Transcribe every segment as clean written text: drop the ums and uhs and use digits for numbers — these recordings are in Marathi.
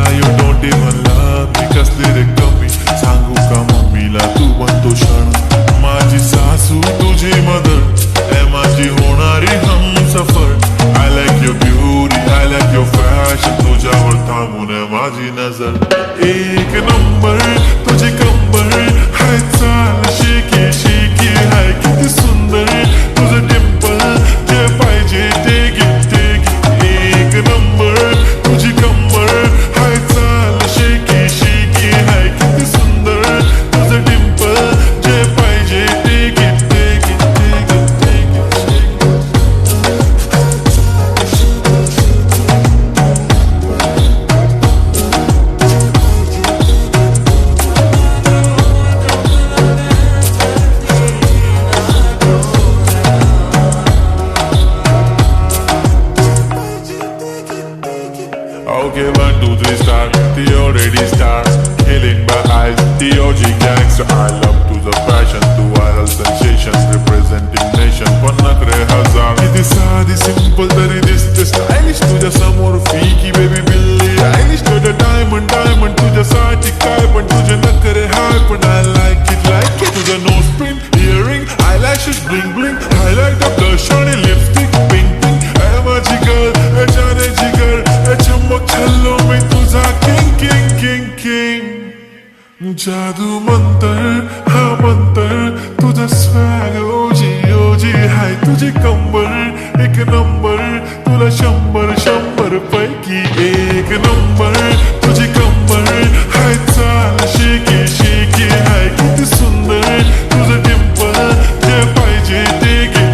मला यू डोंट इव्हन लव्ह मी कसली रे कमी सांगू का मम्मीला तू बनतो क्षण माझी सासू तुझी मदर ए माझी होणारी Humsafar I like your beauty I like your fashion तुझ्यावर थांबून माझी नजर एक नंबर तुझी कंबर हाय चाल शेकी शेकी हाय किती सुंदर तुझं डिंपल जे पाहिजे ते घे एक नंबर तुझी कंबर हाय चाल शेकी शेकी हाय किती सुंदर तुझं डिंपल जे पाहिजे ते घे Okay, 1, 2, 3 start. The already starts. Killing my eyes. The OG gangster. I love to the fashion. To viral sensations. Representing nation. Pannakre hazar. Kiti saadi simple tari diste stylish. Tuja samor fiki baby Billie Eilish. Tuja diamond tuja saati kai pan tuja nakare high pan I like it. Tuja nose pin, earring, eyelashes bling bling. Highlight of the shiny lipstick pink. I'm a jigger, a jane jigger. चलो मैं तुझा किंग किंग किंग किंग जादू मंतर हा मंतर तुझा स्वॅग ओजी ओजी हाय तुझी कंबर एक नंबर तुला 100 पैकी एक नंबर तुझी कंबर हाय चाल शेकी शेकी हाय किती सुंदर तुझं डिंपल जे पाहिजे ते घे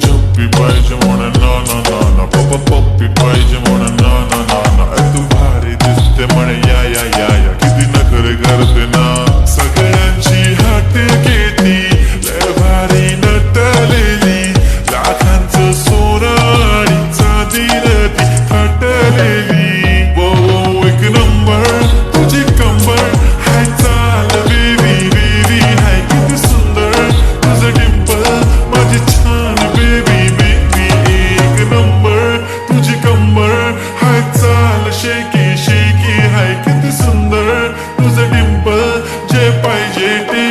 Jumpy पाहिजे म्हणा ना पप्पी पाहिजे म्हणा ना तू भारी दिसते म्हणे या किती नखरे करते ना सगळ्यांची हात घेती लय भारी नटलेली लाखांचं सोनं आणि चांदीनं ती थटलेली वो एक नंबर तुझी कंबर हाय चाल बेबी हाय किती सुंदर तुझं डिंपल माझी छान शेकी शेकी हाय किती सुंदर तुझं डिंपल जे पाहिजे ते